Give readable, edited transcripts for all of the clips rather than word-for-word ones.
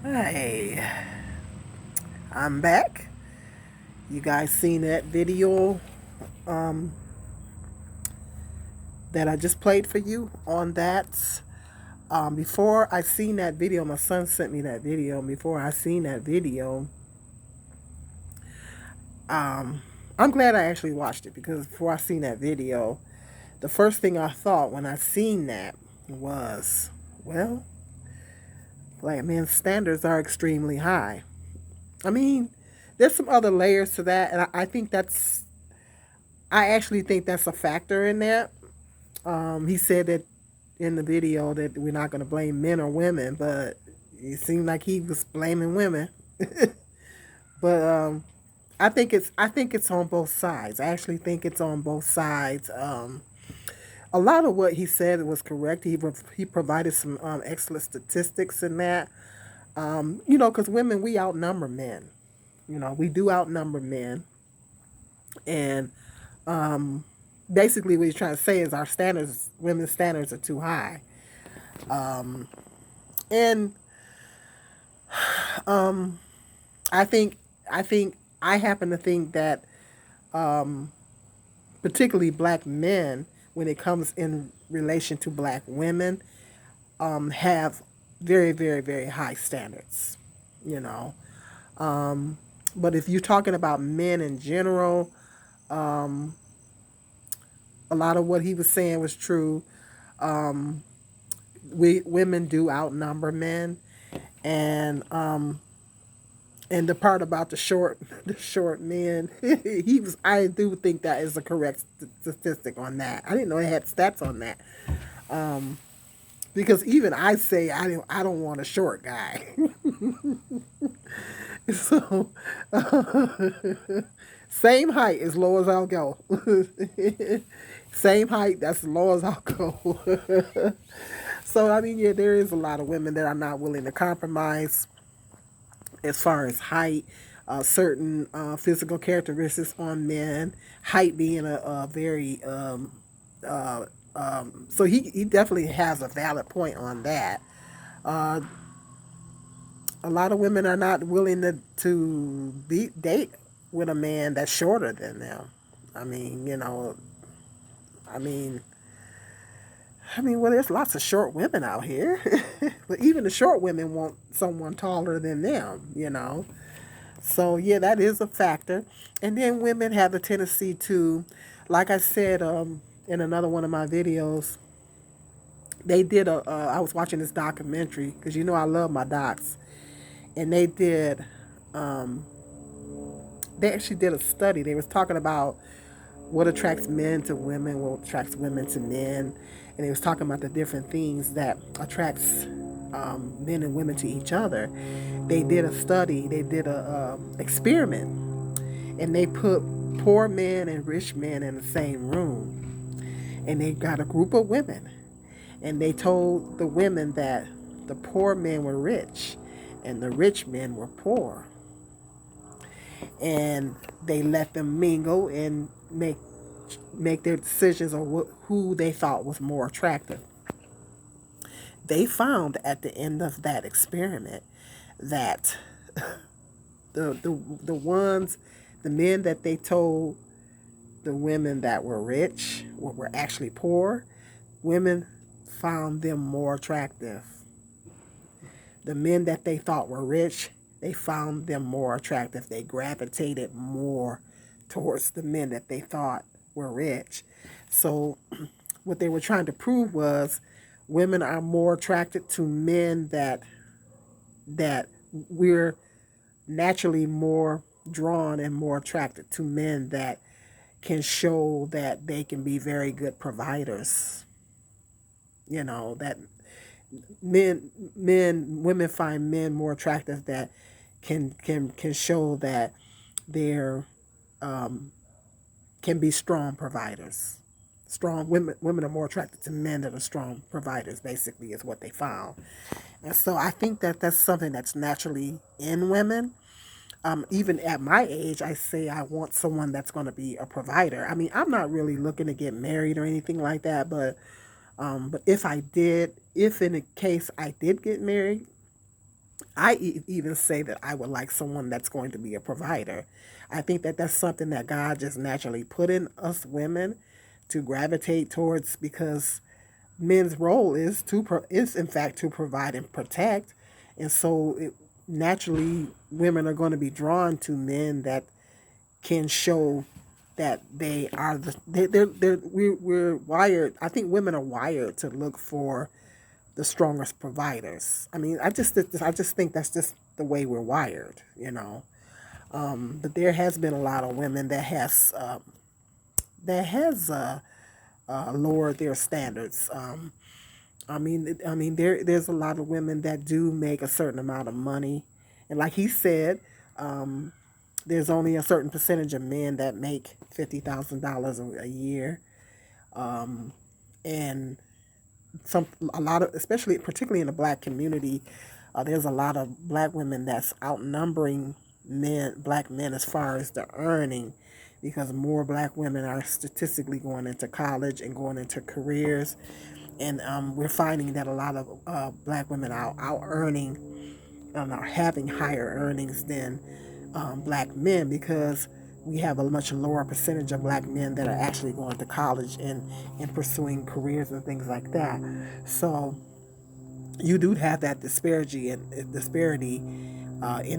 Hey, I'm back. You guys seen that video um, that I just played for you on that? Before I seen that video, my son sent me that video. Before I seen that video, um, I'm glad I actually watched it because before I seen that video, the first thing I thought when I seen that was, well, black men's standards are extremely high. I mean, there's some other layers to that, and I actually think that's a factor in that. He said that in the video that we're not going to blame men or women, but it seemed like he was blaming women. But I think it's on both sides. I actually think it's on both sides. A lot of what he said was correct. He provided some excellent statistics in that. Because women, we outnumber men. We do outnumber men, and um, basically what he's trying to say is our standards, women's standards, are too high. Um, and um, I think I think I happen to think that um, particularly black men, when it comes in relation to black women, have very very very high standards. You know, um, but if you're talking about men in general, um, a lot of what he was saying was true. Um, we women do outnumber men, and the part about the short the short men, I do think that is a correct statistic on that. I didn't know it had stats on that. Um, because even I say I don't want a short guy. So same height as low as I'll go. Same height, that's as low as I'll go. So I mean, yeah, there is a lot of women that are not willing to compromise as far as height, certain physical characteristics on men, height being a very so he definitely has a valid point on that. Uh, a lot of women are not willing to date with a man that's shorter than them. I mean, I mean, well, there's lots of short women out here, but even the short women want someone taller than them. So yeah, that is a factor. And then women have a tendency to, like I said in another one of my videos, they did a. I was watching this documentary because I love my docs, and um, they actually did a study. They was talking about what attracts men to women, what attracts women to men, and they was talking about the different things that attracts men and women to each other. They did a study. They did a experiment, and they put poor men and rich men in the same room, and they got a group of women, and they told the women that the poor men were rich and the rich men were poor, and they let them mingle and make their decisions on who they thought was more attractive. They found at the end of that experiment that the ones, the men that they told the women that were rich were actually poor, women found them more attractive. The men that they thought were rich, they found them more attractive. They gravitated more towards the men that they thought were rich. So, what they were trying to prove was women are more attracted to men that we're naturally more drawn and more attracted to men that can show that they can be very good providers. That women find men more attractive that can show that they're um, can be strong providers. Strong women are more attracted to men that are strong providers. Basically, is what they found, and so I think that that's something that's naturally in women. Even at my age, I say I want someone that's going to be a provider. I mean, I'm not really looking to get married or anything like that, but if in the case I did get married, even say that I would like someone that's going to be a provider. I think that that's something that God just naturally put in us women to gravitate towards, because men's role is is in fact to provide and protect, and so naturally women are going to be drawn to men that can show that they are we're wired. I think women are wired to look for the strongest providers. I mean, I just think that's just the way we're wired, you know. But there has been a lot of women that has lowered their standards. There's a lot of women that do make a certain amount of money, and like he said, um, there's only a certain percentage of men that make $50,000 a year, and a lot of, especially particularly in the black community, there's a lot of black women that's outnumbering black men as far as the earning, because more black women are statistically going into college and going into careers, and we're finding that a lot of black women are out earning, are having higher earnings than black men, because we have a much lower percentage of black men that are actually going to college and pursuing careers and things like that. So you do have that disparity in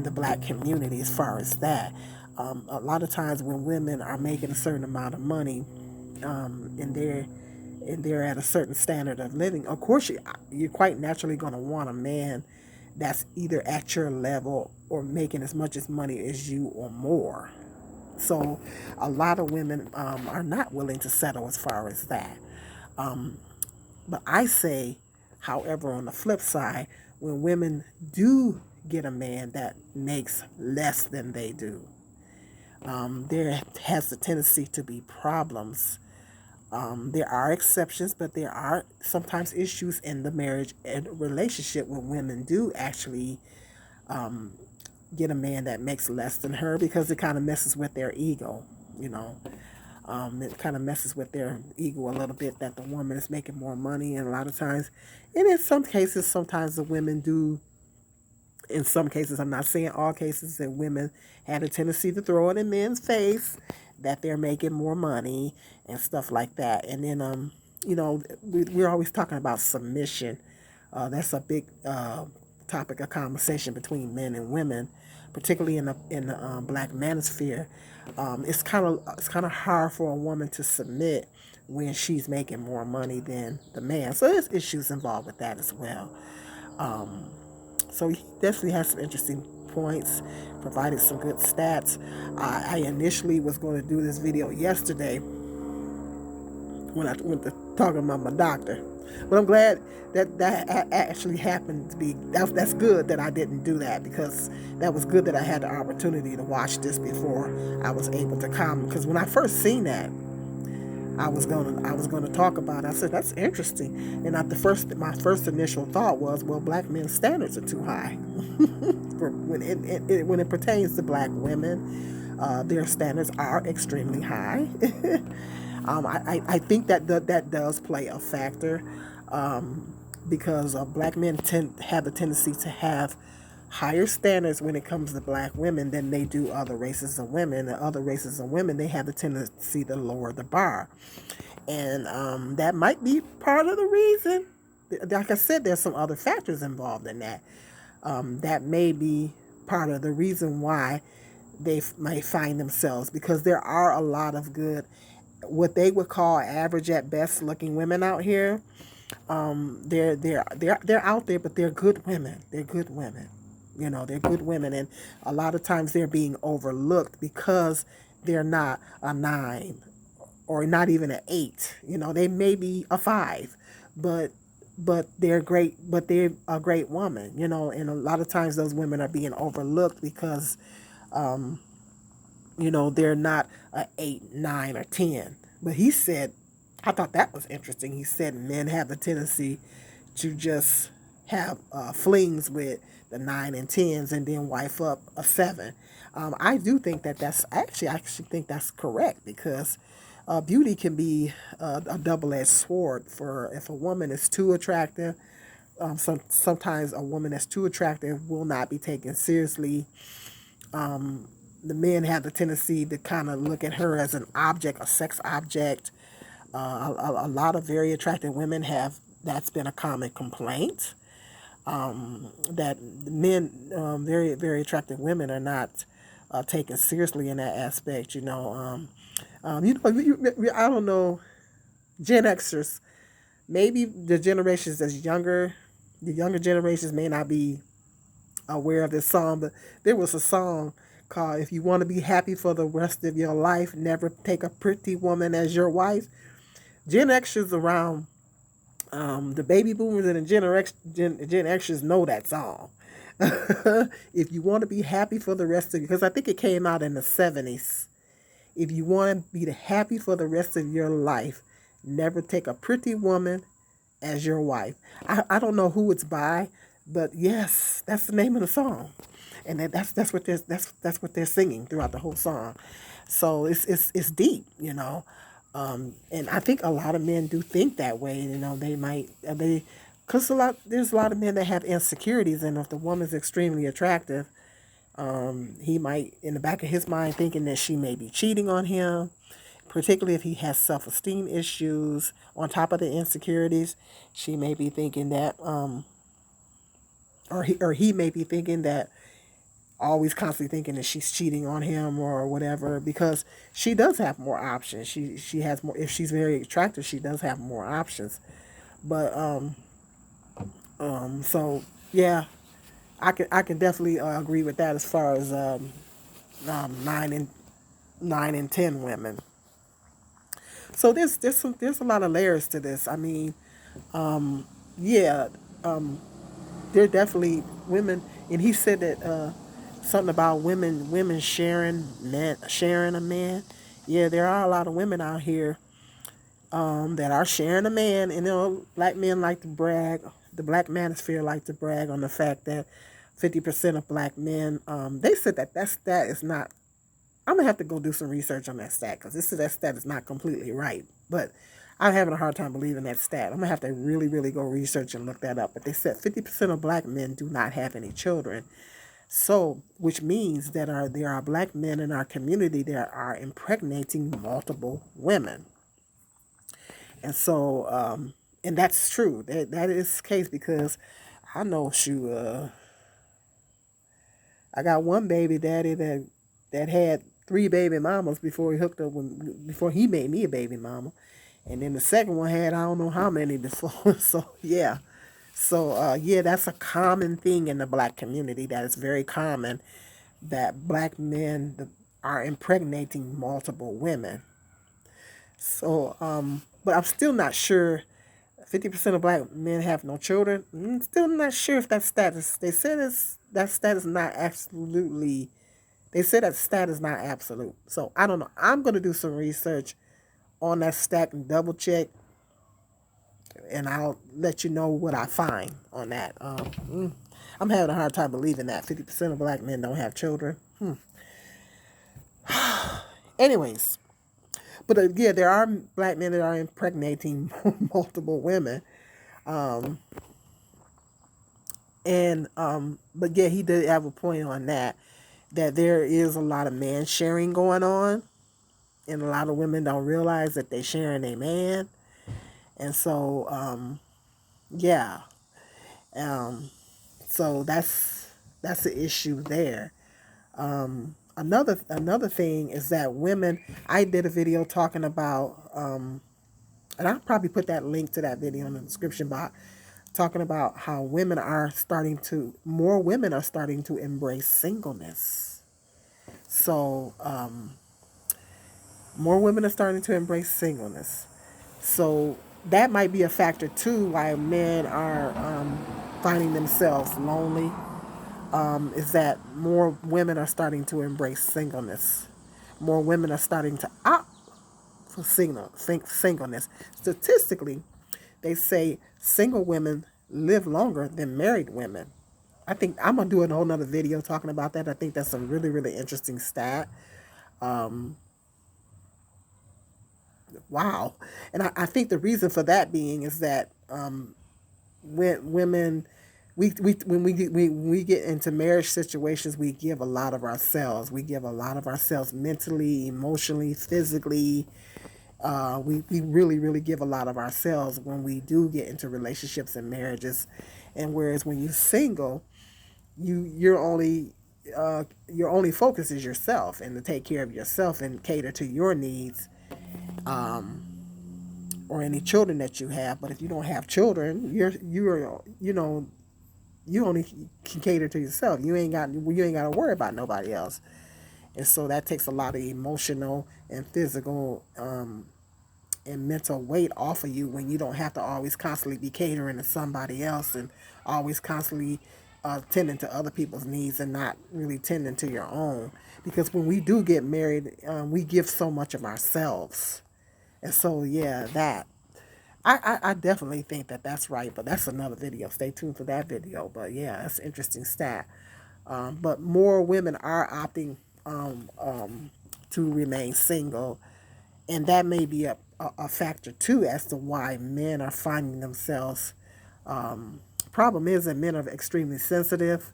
the black community as far as that. A lot of times when women are making a certain amount of money, and they're at a certain standard of living, of course you're quite naturally going to want a man that's either at your level or making as much as money as you or more. So a lot of women are not willing to settle as far as that. But I say, however, on the flip side, when women do get a man that makes less than they do, there has the tendency to be problems. There are exceptions, but there are sometimes issues in the marriage and relationship when women do actually get a man that makes less than her, because it kind of messes with their ego, you know. It kind of messes with their ego a little bit, that the woman is making more money, and a lot of times, and in some cases, sometimes the women do. In some cases, I'm not saying all cases, that women had a tendency to throw it in men's face that they're making more money and stuff like that. And then, we're always talking about submission. That's a big topic of conversation between men and women, particularly in the black manosphere. It's kind of hard for a woman to submit when she's making more money than the man. So there's issues involved with that as well. So he definitely has some interesting points, provided some good stats. I initially was going to do this video yesterday when I went to talk about my doctor, but I'm glad that actually happened to be. That's good that I didn't do that, because that was good that I had the opportunity to watch this before I was able to comment. Because when I first seen that, I was gonna talk about it. I said that's interesting, and my first initial thought was, well, black men's standards are too high. When it pertains to black women, their standards are extremely high. I think that does play a factor, because black men have a tendency to have higher standards when it comes to black women than they do other races of women. And other races of women, they have the tendency to lower the bar. And that might be part of the reason. Like I said, there's some other factors involved in that. That may be part of the reason why they may find themselves, because there are a lot of good, what they would call average at best looking women out here. They're out there, but they're good women. They're good women. They're good women, and a lot of times they're being overlooked because they're not a 9 or not even an 8. They may be a 5, but they're great. But they're a great woman. And a lot of times those women are being overlooked because they're not a 8, 9, or 10. But he said, I thought that was interesting. He said men have the tendency to just have flings with the 9 and 10s and then wife up a 7. I do think I actually think that's correct, because beauty can be a double-edged sword. For if a woman is too attractive, sometimes a woman that's too attractive will not be taken seriously. The men have the tendency to kind of look at her as an object, a sex object. A lot of very attractive women have that's been a common complaint. That men, very very attractive women, are not taken seriously in that aspect. I don't know, Gen Xers, maybe the generations that's younger, the younger generations may not be aware of this song, but there was a song called "If You Want to Be Happy for the Rest of Your Life, Never Take a Pretty Woman as Your Wife." Gen Xers around, the baby boomers and the Gen Xers know that song. If you want to be happy for the rest of, because I think it came out in the 70s. If you want to be happy for the rest of your life, never take a pretty woman as your wife. I don't know who it's by, but yes, that's the name of the song, and that's what that's what they're singing throughout the whole song. So it's deep, and I think a lot of men do think that way. They might they because there's a lot of men that have insecurities, and if the woman's extremely attractive, he might, in the back of his mind, thinking that she may be cheating on him, particularly if he has self-esteem issues. On top of the insecurities, she may be thinking that, or he may be thinking that, always constantly thinking that she's cheating on him or whatever, because she does have more options. She has more. If she's very attractive, she does have more options. But so yeah, I can definitely agree with that as far as nine and 10 women. So there's a lot of layers to this. I mean, yeah, there are definitely women, and he said that something about women sharing a man. Yeah, there are a lot of women out here that are sharing a man, and black men like to brag. The black manosphere like to brag on the fact that 50% of black men. They said that stat is not. I'm gonna have to go do some research on that stat because that stat is not completely right. But I'm having a hard time believing that stat. I'm gonna have to really, really go research and look that up. But they said 50% of black men do not have any children. So, which means that there are black men in our community that are impregnating multiple women. And so, and that's true. That is the case because I know, I got one baby daddy that had three baby mamas before he hooked up before he made me a baby mama, and then the second one had I don't know how many before. So yeah, so yeah, that's a common thing in the black community. That is very common that black men are impregnating multiple women. So, but I'm still not sure. 50% of black men have no children. Still not sure if that status. They said that status not absolutely. They said that stat is not absolute. So I don't know. I'm gonna do some research on that stat and double check, and I'll let you know what I find on that. I'm having a hard time believing that 50% of black men don't have children. Anyways, but yeah, there are black men that are impregnating multiple women, and but yeah, he did have a point on that. That there is a lot of man sharing going on, and a lot of women don't realize that they're sharing a man, and so yeah, um, so that's the issue there. Another thing is that women. I did a video talking about, and I'll probably put that link to that video in the description box, talking about how more women are starting to embrace singleness. So more women are starting to embrace singleness. So that might be a factor too why men are finding themselves lonely. Is that more women are starting to embrace singleness. More women are starting to opt for singleness. Statistically, they say single women live longer than married women. I think I'm gonna do a whole nother video talking about that. I think that's a really, really interesting stat. Wow. And I think the reason for that being is that when women, when we get into marriage situations, we give a lot of ourselves. We give a lot of ourselves mentally, emotionally, physically. We really, really give a lot of ourselves when we do get into relationships and marriages. And whereas when you're single, your only focus is yourself and to take care of yourself and cater to your needs, or any children that you have. But if you don't have children, you're you only can cater to yourself. You ain't got to worry about nobody else. And so that takes a lot of emotional and physical, and mental weight off of you when you don't have to always constantly be catering to somebody else and always constantly tending to other people's needs and not really tending to your own. Because when we do get married, we give so much of ourselves. And so, yeah, that. I definitely think that that's right, but that's another video. Stay tuned for that video. But yeah, that's an interesting stat. But more women are opting to remain single, and that may be a factor too as to why men are finding themselves. Problem is that men are extremely sensitive.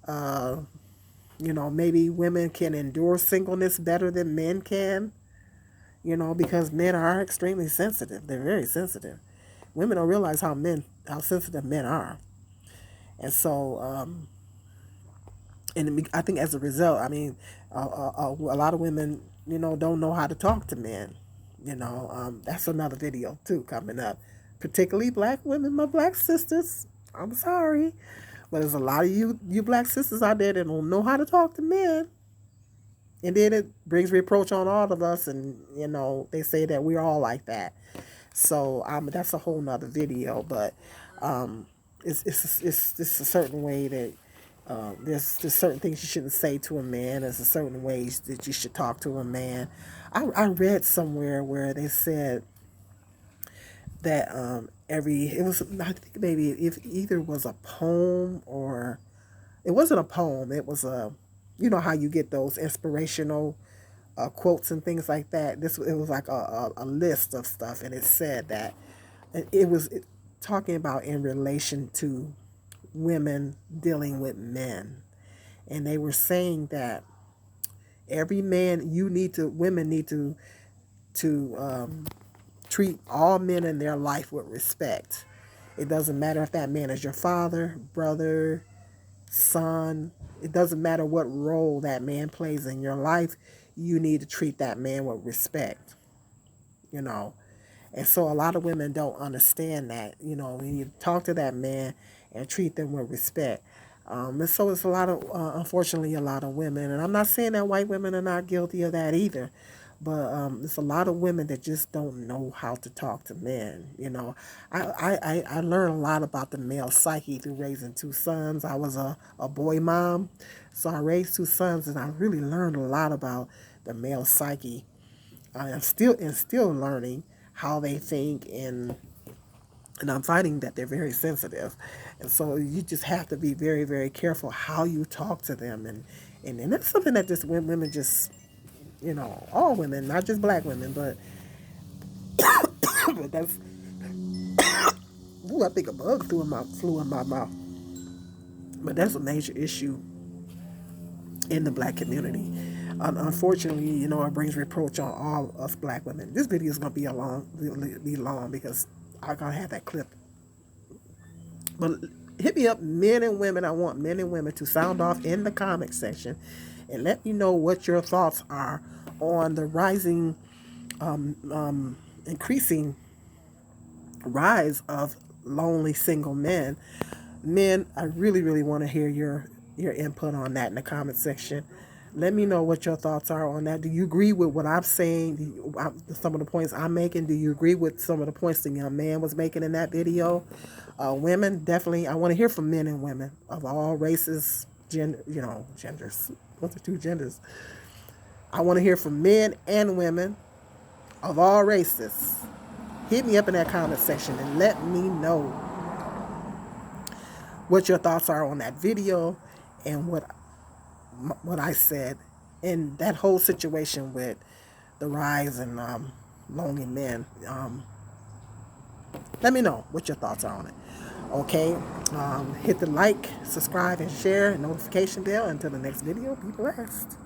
Uh, maybe women can endure singleness better than men can. Because men are extremely sensitive. They're very sensitive. Women don't realize how sensitive men are, and so, and I think as a result, I mean, a lot of women, don't know how to talk to men. That's another video too coming up. Particularly black women, my black sisters. I'm sorry, but there's a lot of you black sisters out there that don't know how to talk to men, and then it brings reproach on all of us. And they say that we're all like that. So that's a whole nother video. But um, it's a certain way that there's certain things you shouldn't say to a man. There's a certain ways that you should talk to a man. I read somewhere where they said that every it was I think maybe if either was a poem or it wasn't a poem. It was a how you get those inspirational quotes and things like that. It was like a list of stuff, and it said that it was talking about in relation to women dealing with men, and they were saying that every man women need to treat all men in their life with respect. It doesn't matter if that man is your father, brother, son. It doesn't matter what role that man plays in your life. You need to treat that man with respect. You know, and so a lot of women don't understand that. When you talk to that man and treat them with respect. And so it's unfortunately, a lot of women. And I'm not saying that white women are not guilty of that either. But there's a lot of women that just don't know how to talk to men. I learned a lot about the male psyche through raising two sons. I was a boy mom, so I raised two sons, and I really learned a lot about the male psyche. I am still learning how they think, and I'm finding that they're very sensitive, and so you just have to be very, very careful how you talk to them, and that's something that just women just all women, not just black women, but that's ooh, I think a bug flew in my mouth, but that's a major issue in the black community. Unfortunately, it brings reproach on all us black women. This video is gonna be long because I gotta have that clip. But hit me up, men and women. I want men and women to sound off in the comment section and let me know what your thoughts are on the increasing rise of lonely single men. Men, I really, really want to hear your input on that in the comment section. Let me know what your thoughts are on that. Do you agree with what I'm saying? Some of the points I'm making. Do you agree with some of the points the young man was making in that video? Women, definitely. I want to hear from men and women of all races, genders. What's the two genders? I want to hear from men and women of all races. Hit me up in that comment section and let me know what your thoughts are on that video and what I said in that whole situation with the rise in lonely men. Let me know what your thoughts are on it. Okay, hit the like, subscribe, and share, notification bell. Until the next video, be blessed.